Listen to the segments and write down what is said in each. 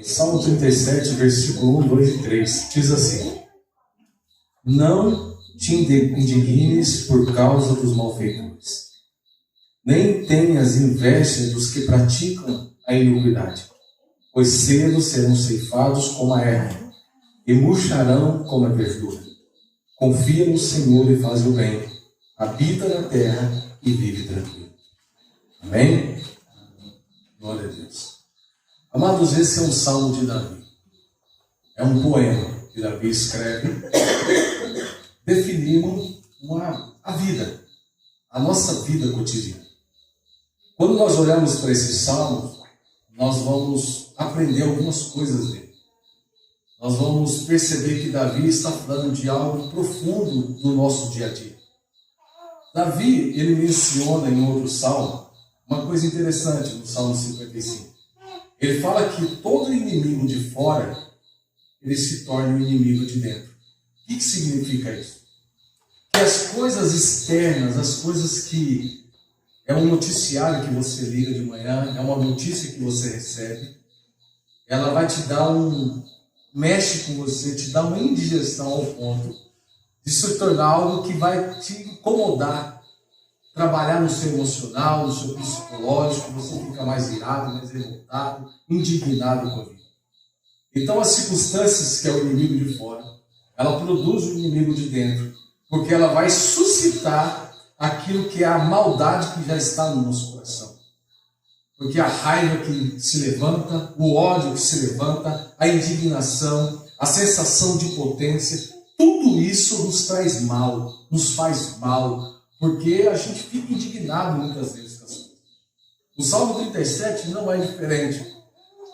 Salmo 37, versículo 1, 2 e 3, diz assim: Não te indignes por causa dos malfeitores, nem tenhas inveja dos que praticam a iniquidade, pois cedo serão ceifados como a erva, e murcharão como a verdura. Confia no Senhor e faz o bem, habita na terra e vive tranquilo. Amém? Glória a Deus. Amados, esse é um salmo de Davi. É um poema que Davi escreve, definindo a vida, a nossa vida cotidiana. Quando nós olhamos para esse salmo, nós vamos aprender algumas coisas dele. Nós vamos perceber que Davi está falando de algo profundo do nosso dia a dia. Davi, ele menciona em outro salmo uma coisa interessante no Salmo 55. Ele fala que todo inimigo de fora, ele se torna um inimigo de dentro. O que significa isso? Que as coisas externas, as coisas que é um noticiário que você liga de manhã, é uma notícia que você recebe, ela vai te dar mexe com você, te dá uma indigestão ao ponto de se tornar algo que vai te incomodar, trabalhar no seu emocional, no seu psicológico, você fica mais irado, mais revoltado, indignado com a vida. Então as circunstâncias que é o inimigo de fora, ela produz o inimigo de dentro, porque ela vai suscitar aquilo que é a maldade que já está no nosso coração. Porque a raiva que se levanta, o ódio que se levanta, a indignação, a sensação de impotência, tudo isso nos traz mal, nos faz mal, porque a gente fica indignado muitas vezes com as coisas. O Salmo 37 não é diferente,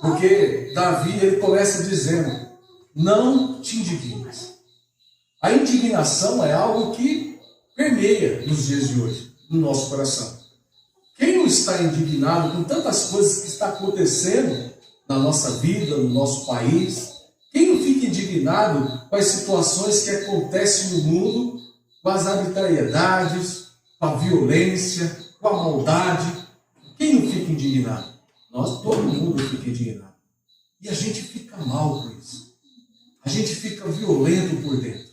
porque Davi ele começa dizendo: não te indignes. A indignação é algo que permeia nos dias de hoje, no nosso coração. Quem não está indignado com tantas coisas que está acontecendo na nossa vida, no nosso país? Quem não fica indignado com as situações que acontecem no mundo, com as arbitrariedades, com a violência, com a maldade? Quem não fica indignado? Todo mundo fica indignado. E a gente fica mal com isso. A gente fica violento por dentro.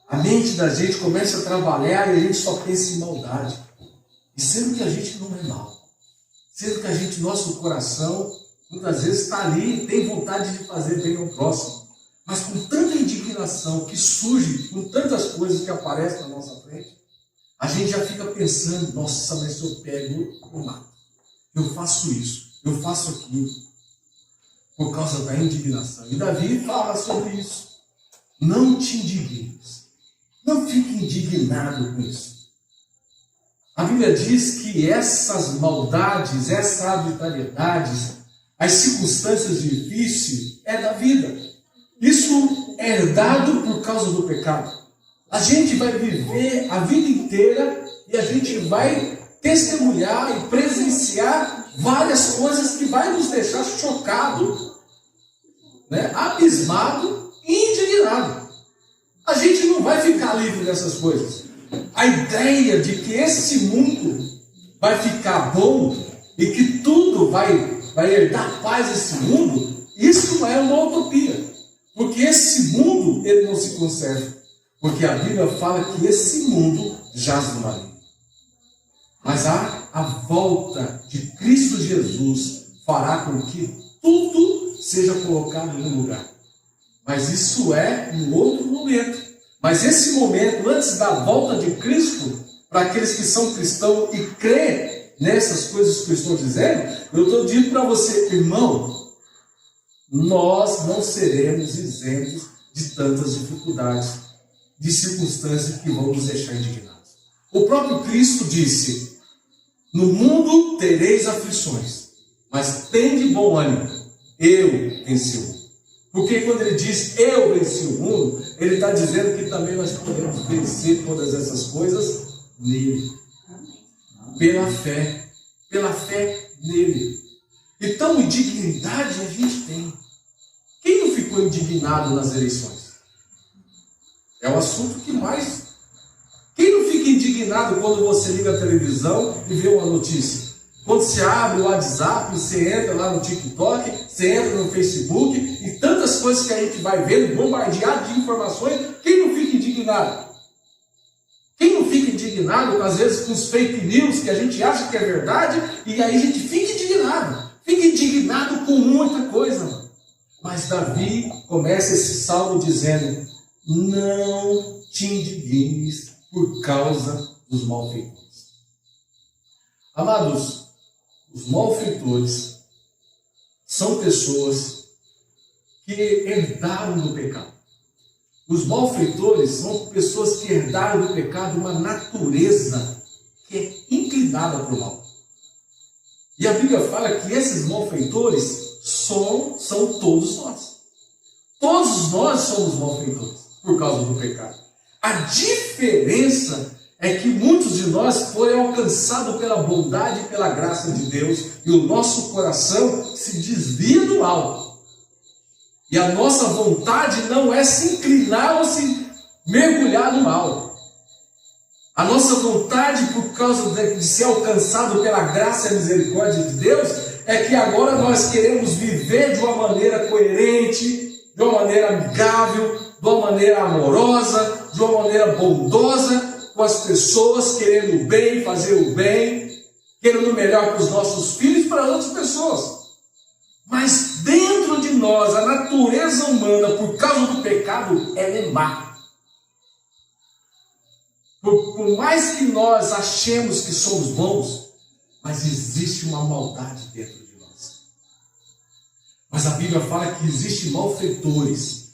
A mente da gente começa a trabalhar e a gente só pensa em maldade. E sendo que a gente não é mal. Sendo que a gente, nosso coração, muitas vezes está ali e tem vontade de fazer bem ao próximo. Mas com tanta indignação que surge, com tantas coisas que aparecem na nossa frente, a gente já fica pensando: nossa, mas se eu pego, eu mato. Eu faço isso, eu faço aquilo. Por causa da indignação. E Davi fala sobre isso. Não te indignes. Não fique indignado com isso. A Bíblia diz que essas maldades, essas arbitrariedades, as circunstâncias difíceis é da vida. Isso é herdado por causa do pecado. A gente vai viver a vida inteira e a gente vai testemunhar e presenciar várias coisas que vai nos deixar chocado, abismado e indignado. A gente não vai ficar livre dessas coisas. A ideia de que esse mundo vai ficar bom e que tudo vai herdar paz esse mundo, isso é uma utopia. Porque esse mundo, ele não se conserva. Porque a Bíblia fala que esse mundo jaz no maligno. Mas a volta de Cristo Jesus fará com que tudo seja colocado no lugar. Mas isso é um outro momento. Mas esse momento, antes da volta de Cristo, para aqueles que são cristãos e creem nessas coisas que eu estou dizendo, eu estou dizendo para você, irmão, nós não seremos isentos de tantas dificuldades, de circunstâncias que vão nos deixar indignados. O próprio Cristo disse: no mundo tereis aflições, mas tende bom ânimo, eu venci o mundo. Porque quando ele diz eu venci o mundo, ele está dizendo que também nós podemos vencer todas essas coisas nele. Pela fé nele. Então, indignidade a gente tem. Quem não ficou indignado nas eleições? É o assunto que mais... Quem não fica indignado quando você liga a televisão e vê uma notícia? Quando você abre o WhatsApp, você entra lá no TikTok, você entra no Facebook e tantas coisas que a gente vai vendo, bombardeado de informações, quem não fica indignado? Quem não fica indignado, às vezes, com os fake news que a gente acha que é verdade, e aí a gente fica indignado. Fica indignado com muita coisa, mano. Mas Davi começa esse salmo dizendo: não te indignes por causa dos malfeitores. Amados, os malfeitores são pessoas que herdaram do pecado. Os malfeitores são pessoas que herdaram do pecado uma natureza que é inclinada para o mal. E a Bíblia fala que esses malfeitores são todos nós. Todos nós somos malfeitores por causa do pecado. A diferença é que muitos de nós foram alcançados pela bondade e pela graça de Deus e o nosso coração se desvia do mal. E a nossa vontade não é se inclinar ou se mergulhar no mal. A nossa vontade, por causa de ser alcançado pela graça e misericórdia de Deus, é que agora nós queremos viver de uma maneira coerente, de uma maneira amigável, de uma maneira amorosa, de uma maneira bondosa com as pessoas, querendo o bem, fazer o bem, querendo o melhor para os nossos filhos e para outras pessoas. Mas dentro de nós, a natureza humana, por causa do pecado, ela é má. Por mais que nós achemos que somos bons, mas existe uma maldade dentro de nós. Mas a Bíblia fala que existem malfeitores.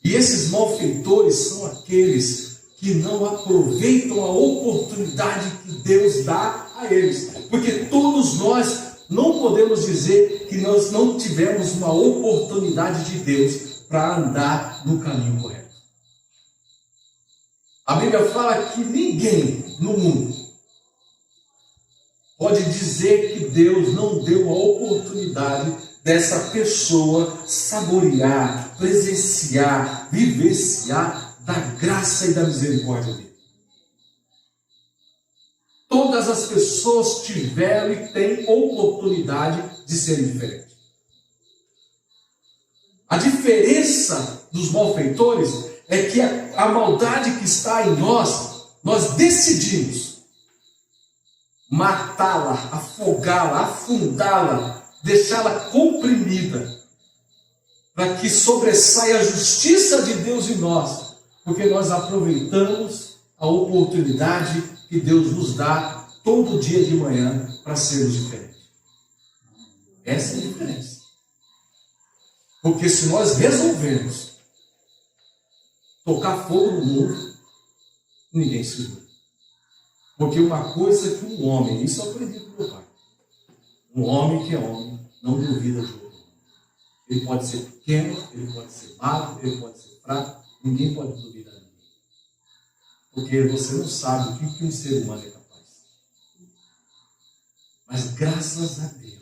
E esses malfeitores são aqueles que não aproveitam a oportunidade que Deus dá a eles. Porque todos nós não podemos dizer que nós não tivemos uma oportunidade de Deus para andar no caminho correto. A Bíblia fala que ninguém no mundo pode dizer que Deus não deu a oportunidade dessa pessoa saborear, presenciar, vivenciar da graça e da misericórdia dele. Todas as pessoas tiveram e têm oportunidade de serem diferentes. A diferença dos malfeitores é que a maldade que está em nós decidimos matá-la, afogá-la, afundá-la, deixá-la comprimida, para que sobressaia a justiça de Deus em nós, porque nós aproveitamos a oportunidade que Deus nos dá todo dia de manhã para sermos diferentes. Essa é a diferença. Porque se nós resolvermos tocar fogo no mundo, ninguém segura. Porque uma coisa que um homem, isso eu aprendi com meu pai, um homem que é homem, não duvida de outro. Ele pode ser pequeno, ele pode ser magro, ele pode ser fraco, ninguém pode duvidar de ninguém. Porque você não sabe o que um ser humano é capaz. Mas graças a Deus,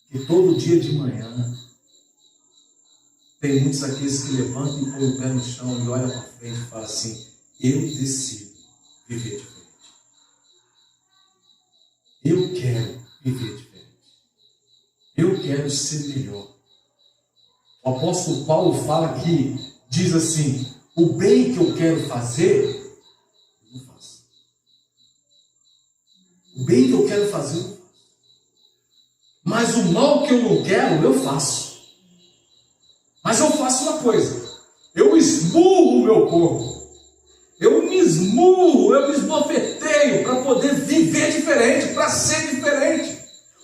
que todo dia de manhã, tem muitos aqueles que levantam e põem o pé no chão e olham para frente e falam assim: eu decido viver diferente. Eu quero viver diferente. Eu quero ser melhor. O apóstolo Paulo fala que, diz assim: o bem que eu quero fazer, eu não faço. O bem que eu quero fazer, eu não faço. Mas o mal que eu não quero, eu faço. Mas eu faço uma coisa: eu esmurro o meu corpo. Eu me esmurro, eu me esbofeteio para poder viver diferente, para ser diferente.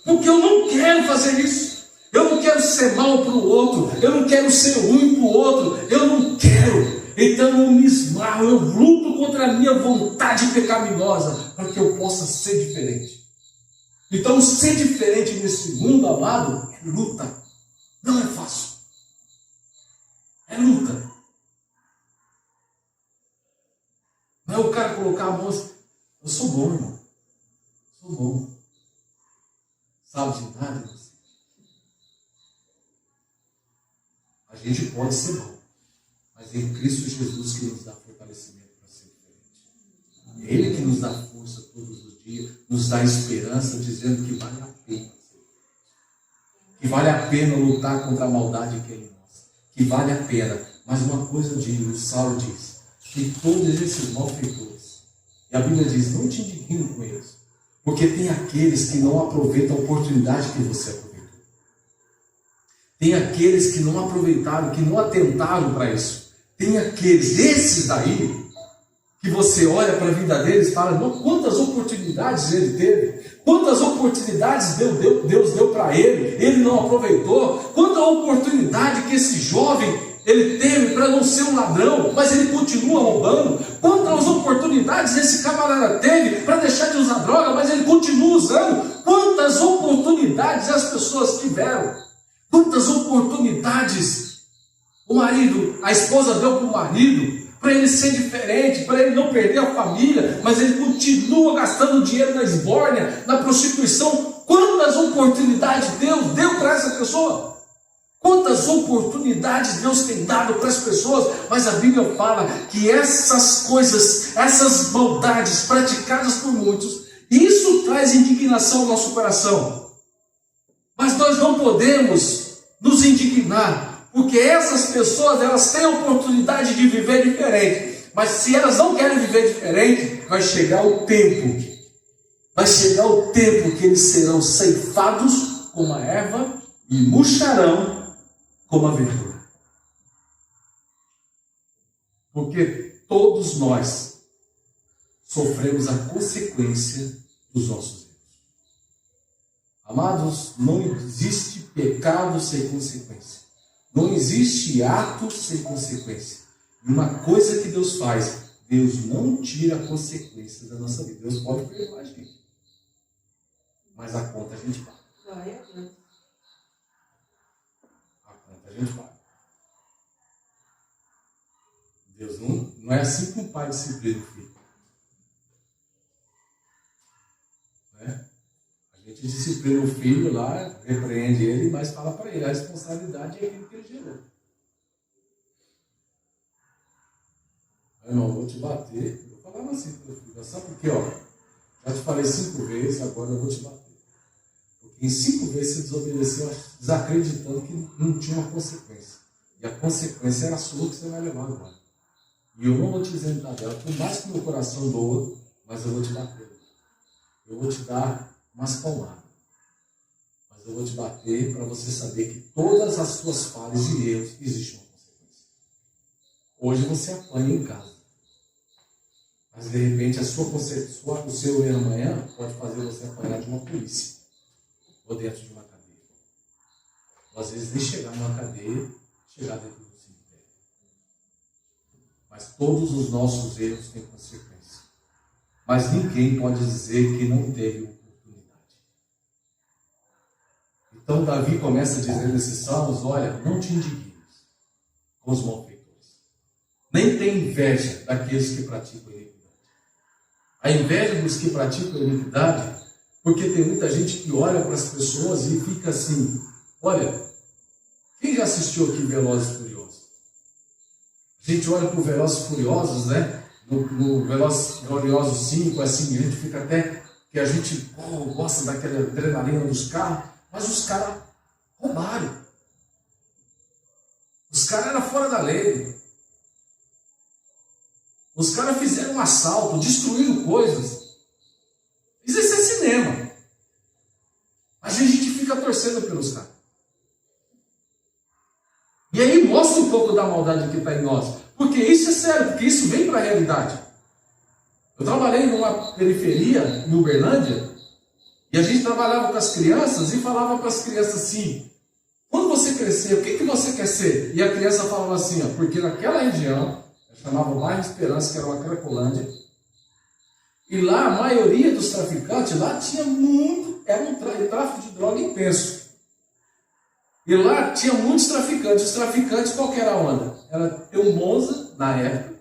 Porque eu não quero fazer isso. Eu não quero ser mal para o outro. Eu não quero ser ruim para o outro. Eu não quero. Então eu me esmarro, eu luto contra a minha vontade pecaminosa para que eu possa ser diferente. Então ser diferente nesse mundo, amado, é luta. Não é fácil. É luta. Não é o cara colocar a mão assim: eu sou bom, irmão. Sou bom. Sabe de nada, você. A gente pode ser bom, mas é em Cristo Jesus que nos dá fortalecimento para ser diferente. É Ele que nos nos dá força todos os dias, nos dá esperança, dizendo que vale a pena. Que vale a pena lutar contra a maldade que é em nós. Que vale a pena. Mas uma coisa o Saulo diz, que todos esses malfeitores, e a Bíblia diz, não te indignes com eles, porque tem aqueles que não aproveitam a oportunidade que você aproveitou. Tem aqueles que não aproveitaram, que não atentaram para isso. Tem aqueles, esses daí, que você olha para a vida deles e fala, não, quantas oportunidades ele teve, quantas oportunidades Deus deu para ele não aproveitou, quanta oportunidade que esse jovem ele teve para não ser um ladrão, mas ele continua roubando, quantas oportunidades esse camarada teve para deixar de usar droga, mas ele continua usando, quantas oportunidades as pessoas tiveram, quantas oportunidades o marido, a esposa deu para o marido, para ele ser diferente, para ele não perder a família, mas ele continua gastando dinheiro na esbórnia, na prostituição. Quantas oportunidades Deus deu para essa pessoa? Quantas oportunidades Deus tem dado para as pessoas? Mas a Bíblia fala que essas coisas, essas maldades praticadas por muitos, isso traz indignação ao nosso coração. Mas nós não podemos nos indignar, porque essas pessoas, elas têm a oportunidade de viver diferente. Mas se elas não querem viver diferente, vai chegar o tempo que eles serão ceifados como a erva e murcharão como a verdura. Porque todos nós sofremos a consequência dos nossos erros. Amados, não existe pecado sem consequência. Não existe ato sem consequência. E uma coisa que Deus faz, Deus não tira a consequência da nossa vida. Deus pode perdoar a gente. Mas a conta a gente paga. A conta a gente paga. Deus não é assim que um pai disciplina o filho. Né? A gente disciplina o filho lá, repreende ele, mas fala para ele, a responsabilidade é aquilo que ele gerou. Irmão, vou te bater. Eu falava assim para o filho, sabe por quê? Já te falei 5 vezes, agora eu vou te bater. Porque em 5 vezes você desobedeceu, desacreditando que não tinha uma consequência. E a consequência era a sua que você vai levar agora. E eu não vou te isentar dela, por mais que meu coração doa, mas eu vou te bater. Eu vou te dar umas palmadas. Mas eu vou te bater para você saber que todas as suas falhas e erros existem uma consequência. Hoje você apanha em casa. Mas de repente o seu erro amanhã pode fazer você apanhar de uma polícia. Ou dentro de uma cadeia. Ou às vezes nem chegar numa cadeia, chegar dentro do cemitério. Mas todos os nossos erros têm consequência. Mas ninguém pode dizer que não teve oportunidade. Então Davi começa a dizer nesses salmos, olha, não te indignes com os malfeitores. Nem tem inveja daqueles que praticam a iniquidade. A inveja dos que praticam a iniquidade, porque tem muita gente que olha para as pessoas e fica assim, olha, quem já assistiu aqui Velozes e Furiosos? A gente olha para o Velozes e Furiosos, né? No Velozes e Furiosos 5, assim, a gente fica até, que a gente gosta daquela adrenalina dos carros, mas os caras roubaram. Os caras eram fora da lei. Os caras fizeram um assalto, destruíram coisas. Isso é cinema. A gente fica torcendo pelos caras. E aí mostra um pouco da maldade que está em nós. Porque isso é sério, porque isso vem para a realidade. Eu trabalhei numa periferia, em Uberlândia, e a gente trabalhava com as crianças e falava para as crianças assim, quando você crescer, o que você quer ser? E a criança falava assim, porque naquela região, chamava Bairro Esperança, que era uma Cracolândia, e lá a maioria dos traficantes, lá tinha muito, era um tráfico de droga intenso. E lá tinha muitos traficantes. Os traficantes, qual que era a onda? Era ter um Monza, na época,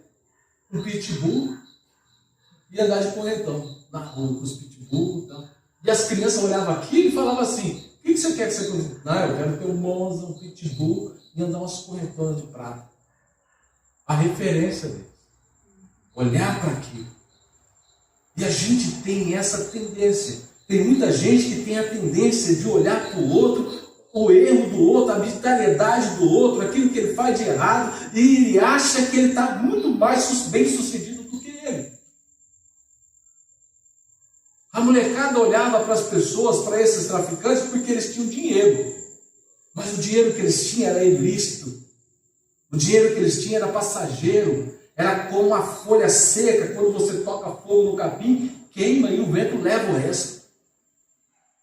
um pitbull, e andar de correntão na rua, com os pitbull e tal. E as crianças olhavam aquilo e falavam assim, o que você quer que você consiga? Não, eu quero ter um Monza, um pitbull, e andar umas correntonas de prata. A referência deles. Olhar para aquilo. E a gente tem essa tendência. Tem muita gente que tem a tendência de olhar para o outro, o erro do outro, a arbitrariedade do outro, aquilo que ele faz de errado, e ele acha que ele está muito mais bem sucedido do que ele. A molecada olhava para as pessoas, para esses traficantes, porque eles tinham dinheiro. Mas o dinheiro que eles tinham era ilícito. O dinheiro que eles tinham era passageiro. Era como a folha seca, quando você toca fogo no capim, queima e o vento leva o resto.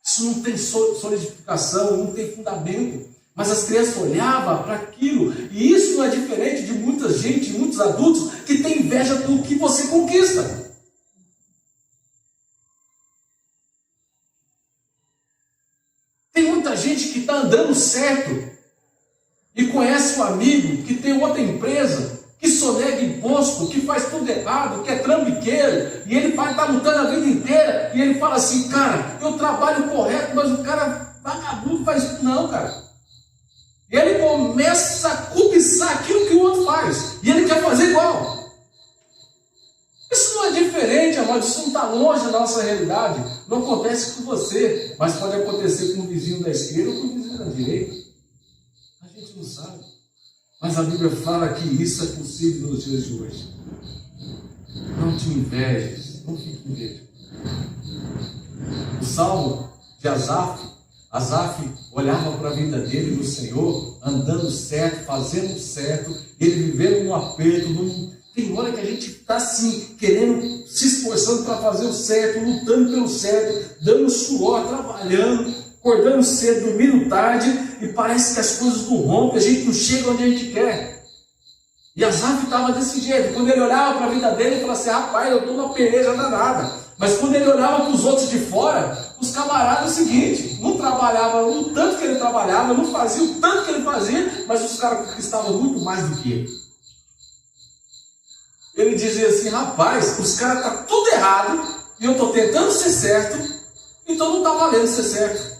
Isso não tem solidificação, não tem fundamento. Mas as crianças olhavam para aquilo. E isso não é diferente de muita gente, muitos adultos, que tem inveja do que você conquista. Tem muita gente que está andando certo e conhece um amigo que tem outra empresa, que sonega imposto, que faz tudo errado, que é trambiqueiro, e ele vai estar lutando a vida inteira, e ele fala assim, cara, eu trabalho correto, mas o cara vagabundo faz isso. Não, cara. E ele começa a cobiçar aquilo que o outro faz, e ele quer fazer igual. Isso não é diferente, amado, isso não está longe da nossa realidade. Não acontece com você, mas pode acontecer com o vizinho da esquerda ou com o vizinho da direita. A gente não sabe. Mas a Bíblia fala que isso é possível nos dias de hoje. Não te invejes, não fique invejando. O salmo de Asaf olhava para a vida dele no Senhor, andando certo, fazendo certo, ele vivendo num aperto, tem hora que a gente está assim, querendo, se esforçando para fazer o certo, lutando pelo certo, dando suor, trabalhando, acordando cedo, dormindo tarde, e parece que as coisas não rompem, a gente não chega onde a gente quer. E Asaf estava desse jeito. Quando ele olhava para a vida dele, ele falava assim, rapaz, eu estou numa peleja danada. Mas quando ele olhava para os outros de fora, os camaradas, é o seguinte, não trabalhavam o tanto que ele trabalhava, não faziam o tanto que ele fazia, mas os caras conquistavam muito mais do que ele. Ele dizia assim, rapaz, os caras estão tudo errado, e eu estou tentando ser certo, então não está valendo ser certo.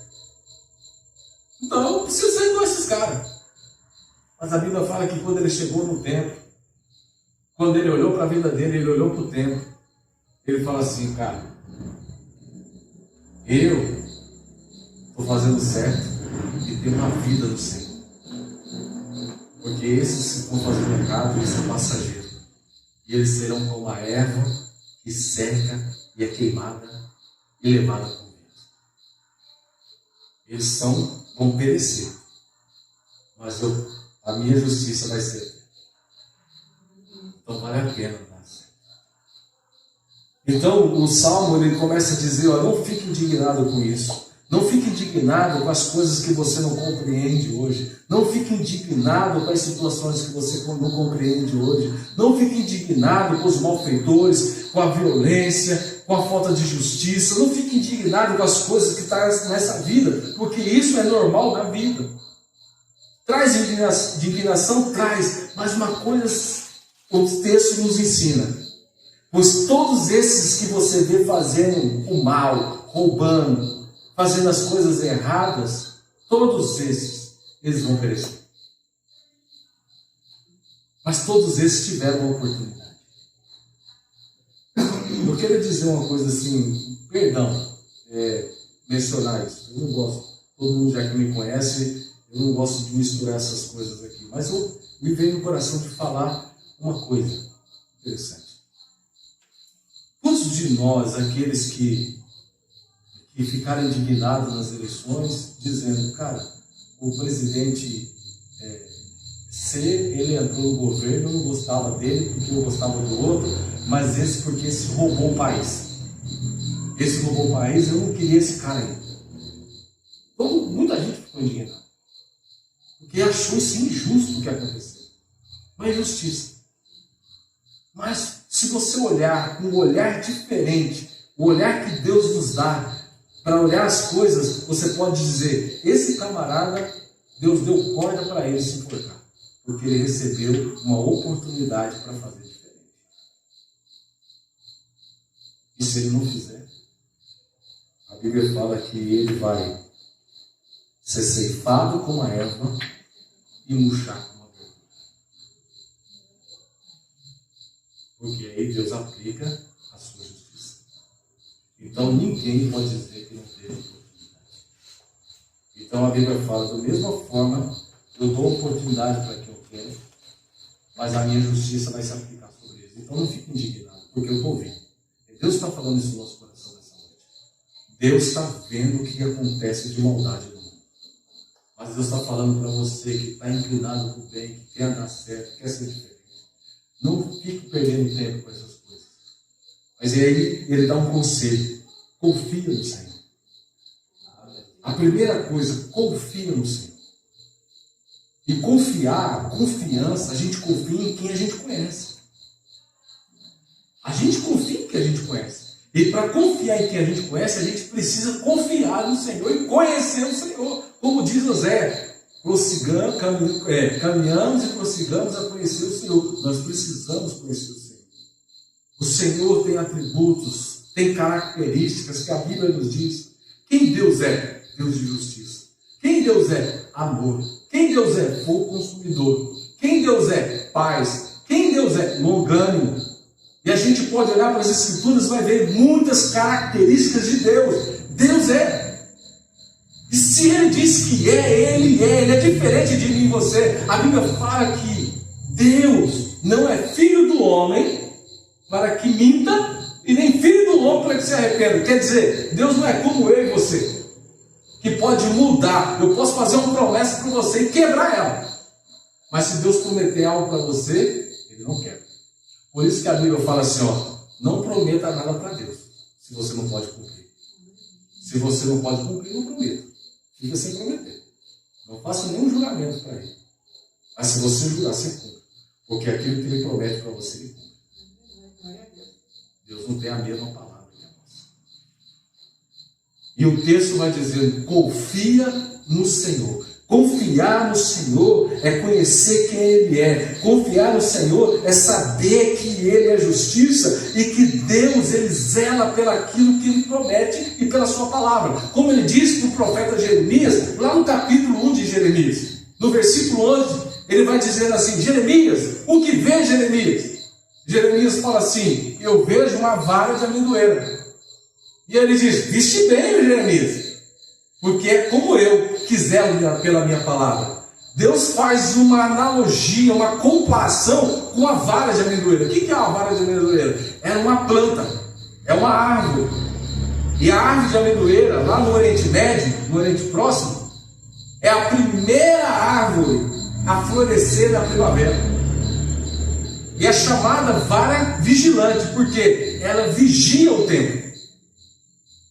Então eu preciso ser igual a esses caras. Mas a Bíblia fala que quando ele chegou no templo, quando ele olhou para a vida dele, ele olhou para o templo, ele fala assim, cara, eu estou fazendo certo e tenho uma vida no Senhor. Porque esses que estão fazendo errado, eles são passageiros. E eles serão como a erva que seca e é queimada e levada com o vento. Eles vão perecer. Mas a minha justiça vai ser. Então vale a pena dar certo. Então o Salmo ele começa a dizer, ó, não fique indignado com isso. Não fique indignado com as coisas que você não compreende hoje. Não fique indignado com as situações que você não compreende hoje. Não fique indignado com os malfeitores, com a violência, com a falta de justiça. Não fique indignado com as coisas que estão nessa vida, porque isso é normal na vida. Traz indignação? Traz. Mas uma coisa o texto nos ensina. Pois todos esses que você vê fazendo o mal, roubando, fazendo as coisas erradas, todos esses, eles vão perecer. Mas todos esses tiveram uma oportunidade. Eu quero dizer uma coisa assim, perdão, mencionar isso. Eu não gosto, todo mundo já que me conhece, eu não gosto de misturar essas coisas aqui. Mas me veio no coração de falar uma coisa interessante. Quantos de nós, aqueles que ficaram indignados nas eleições, dizendo, cara, o presidente C, ele entrou no governo, eu não gostava dele porque eu gostava do outro, mas porque esse roubou o país. Esse roubou o país, eu não queria esse cara aí. Então, muita gente ficou indignada. Porque achou isso injusto o que aconteceu. Uma injustiça. Mas, se você olhar com um olhar diferente, o olhar que Deus nos dá, para olhar as coisas, você pode dizer, esse camarada, Deus deu corda para ele se enforcar, porque ele recebeu uma oportunidade para fazer diferente. E se ele não fizer, a Bíblia fala que ele vai ser ceifado como a erva e murchar como a verdura. Porque aí Deus aplica a sua justiça. Então ninguém pode dizer que não teve oportunidade. Então a Bíblia fala, da mesma forma, eu dou oportunidade para quem eu quero, mas a minha justiça vai se aplicar sobre eles. Então não fique indignado, porque eu estou vendo. Deus está falando isso no nosso coração nessa noite. Deus está vendo o que acontece de maldade no mundo. Mas Deus está falando para você que está inclinado para o bem, que quer dar certo, que quer ser diferente. Não fique perdendo tempo com essas coisas. Mas aí ele dá um conselho. Confia no Senhor. A primeira coisa, confia no Senhor. E confiar, confiança, a gente confia em quem a gente conhece. A gente confia em quem a gente conhece. E para confiar em quem a gente conhece, a gente precisa confiar no Senhor e conhecer o Senhor. Como diz José, caminhamos e prossigamos a conhecer o Senhor. Nós precisamos conhecer o Senhor. O Senhor tem atributos, tem características que a Bíblia nos diz. Quem Deus é? Deus de justiça. Quem Deus é? Amor. Quem Deus é? Fogo consumidor. Quem Deus é? Paz. Quem Deus é? Longânimo. E a gente pode olhar para as Escrituras e vai ver muitas características de Deus. Deus é. E se Ele diz que Ele é diferente de mim e você. A Bíblia fala que Deus não é filho do homem para que minta, e nem filho do homem para que se arrependa. Quer dizer, Deus não é como eu e você, que pode mudar. Eu posso fazer uma promessa para você e quebrar ela. Mas se Deus prometer algo para você, Ele não quebra. Por isso que a Bíblia fala assim, não prometa nada para Deus, se você não pode cumprir. Se você não pode cumprir, não prometa. Fica sem prometer. Não faça nenhum juramento para Ele. Mas se você jurar, você cumpre. Porque aquilo que Ele promete para você, Ele cumpre. Deus não tem a mesma palavra que a nossa. E o texto vai dizendo, confia no Senhor. Confiar no Senhor é conhecer quem Ele é. Confiar no Senhor é saber que Ele é justiça e que Deus, Ele zela pelaquilo que Ele promete e pela sua palavra. Como Ele disse para o profeta Jeremias, lá no capítulo 1 de Jeremias, no versículo 11, Ele vai dizendo assim, Jeremias, o que vê Jeremias? Jeremias fala assim, eu vejo uma vara de amendoeira. E ele diz, viste bem, Jeremias, porque é como eu que zelo pela minha palavra. Deus faz uma analogia, uma comparação com a vara de amendoeira. O que é uma vara de amendoeira? É uma planta, é uma árvore. E a árvore de amendoeira, lá no Oriente Médio, no Oriente Próximo, é a primeira árvore a florescer na primavera. E é chamada vara vigilante, porque ela vigia o tempo.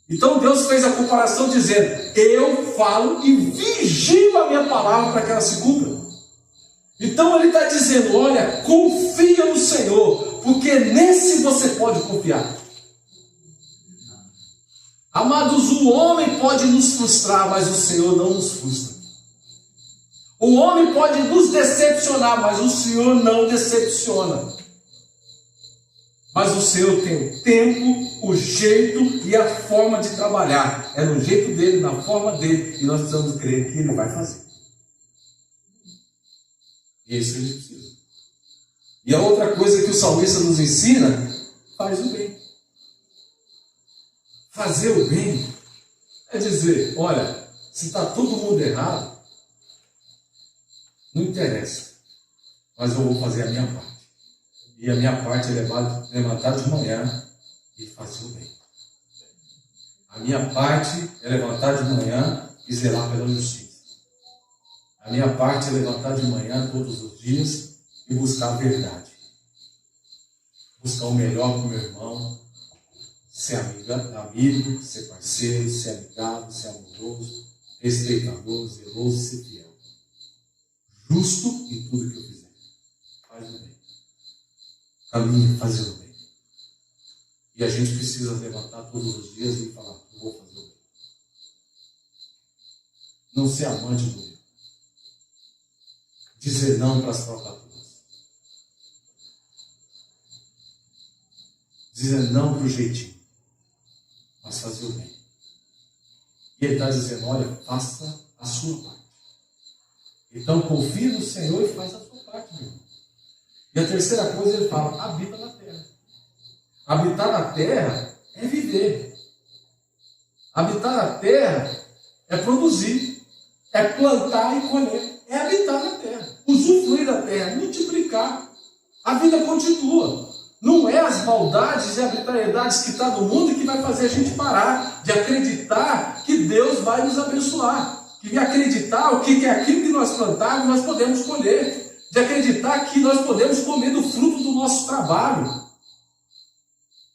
Então Deus fez a comparação dizendo, eu falo e vigio a minha palavra para que ela se cumpra. Então Ele está dizendo, olha, confia no Senhor, porque nesse você pode confiar. Amados, o homem pode nos frustrar, mas o Senhor não nos frustra. O homem pode nos decepcionar, mas o Senhor não decepciona. Mas o Senhor tem o tempo, o jeito e a forma de trabalhar. É no jeito dele, na forma dele. E nós precisamos crer que Ele vai fazer. E é isso que a gente precisa. E a outra coisa que o salmista nos ensina, faz o bem. Fazer o bem é dizer, olha, se está todo mundo errado, não interessa. Mas eu vou fazer a minha parte. E a minha parte é levantar de manhã e fazer o bem. A minha parte é levantar de manhã e zelar pela justiça. A minha parte é levantar de manhã todos os dias e buscar a verdade. Buscar o melhor para o meu irmão. Ser amigo, ser parceiro, ser amigável, ser amoroso, respeitador, zeloso, ser fiel. Justo em tudo que eu fizer. Faz o bem. Caminha fazendo bem. E a gente precisa levantar todos os dias e falar, eu vou fazer o bem. Não ser amante do erro. Dizer não para as falcatruas. Dizer não para o jeitinho. Mas fazer o bem. E Ele está dizendo, olha, faça a sua parte. Então confie no Senhor e faz a sua parte, meu irmão. E a terceira coisa Ele fala, habita na terra. Habitar na terra é viver. Habitar na terra é produzir, é plantar e colher, é habitar na terra, usufruir da terra, multiplicar. A vida continua. Não é as maldades e arbitrariedades que está no mundo que vai fazer a gente parar de acreditar que Deus vai nos abençoar. De acreditar o que é aquilo que nós plantarmos, nós podemos colher. De acreditar que nós podemos comer do fruto do nosso trabalho.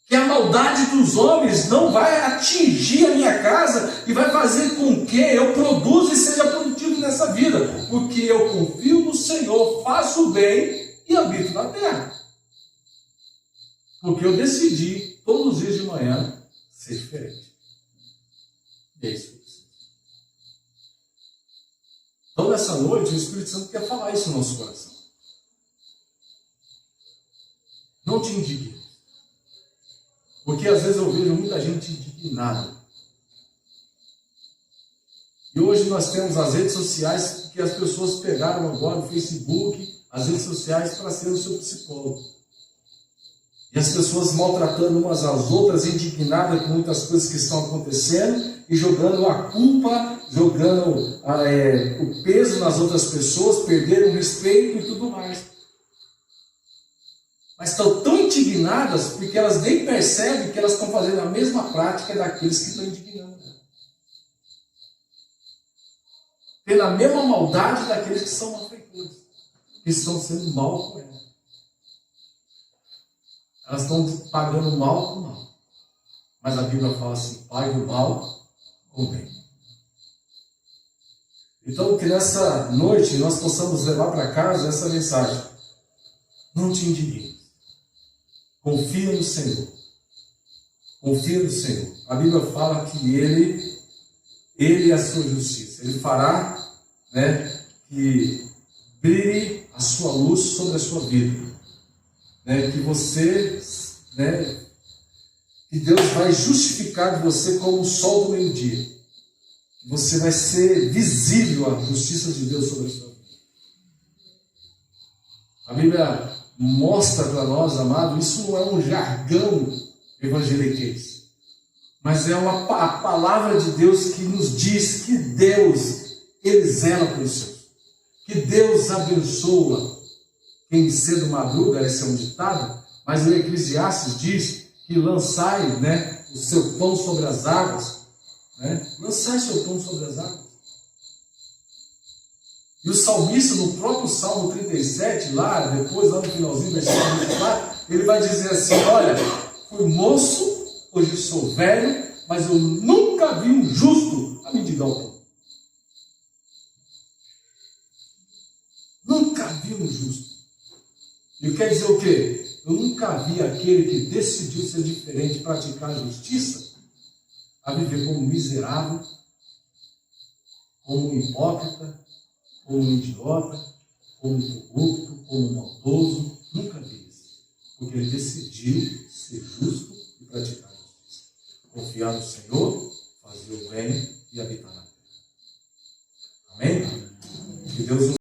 Que a maldade dos homens não vai atingir a minha casa e vai fazer com que eu produza e seja produtivo nessa vida. Porque eu confio no Senhor, faço o bem e habito na terra. Porque eu decidi, todos os dias de manhã, ser diferente. E é isso que eu preciso. Então, nessa noite, o Espírito Santo quer falar isso no nosso coração. Não te indigne. Porque às vezes eu vejo muita gente indignada. E hoje nós temos as redes sociais, que as pessoas pegaram agora o Facebook, as redes sociais, para ser o seu psicólogo. E as pessoas maltratando umas às outras, indignadas com muitas coisas que estão acontecendo, e jogando a culpa, jogando o peso nas outras pessoas, perderam o respeito e tudo mais. Mas estão tão indignadas porque elas nem percebem que elas estão fazendo a mesma prática daqueles que estão indignando. Tendo a mesma maldade daqueles que são malfeitores, que estão sendo mal com ela. Elas estão pagando mal com mal. Mas a Bíblia fala assim, pague o mal com o bem. Então, que nessa noite nós possamos levar para casa essa mensagem. Não te indignes. Confia no Senhor. Confia no Senhor. A Bíblia fala que Ele é a sua justiça. Ele fará, que brilhe a sua luz sobre a sua vida. Que você, que Deus vai justificar você como o sol do meio-dia. Você vai ser visível a justiça de Deus sobre a sua vida. A Bíblia mostra para nós, amado, isso não é um jargão evangeliquez, mas é a palavra de Deus que nos diz que Deus, Ele zela por isso, que Deus abençoa quem cedo madruga, esse é um ditado, mas o Eclesiastes diz que lançai, o seu pão sobre as águas, lançai seu pão sobre as águas. E o salmista, no próprio Salmo 37, lá no finalzinho, versículo 24, ele vai dizer assim, olha, fui moço, hoje sou velho, mas eu nunca vi um justo a mendigar o pão. Nunca vi um justo. E quer dizer o quê? Eu nunca vi aquele que decidiu ser diferente, praticar a justiça, a viver como miserável, como um hipócrita, como um idiota, como um corrupto, como um maldoso. Nunca vi isso. Porque ele decidiu ser justo e praticar a justiça. Confiar no Senhor, fazer o bem e habitar na terra. Amém? Que Deus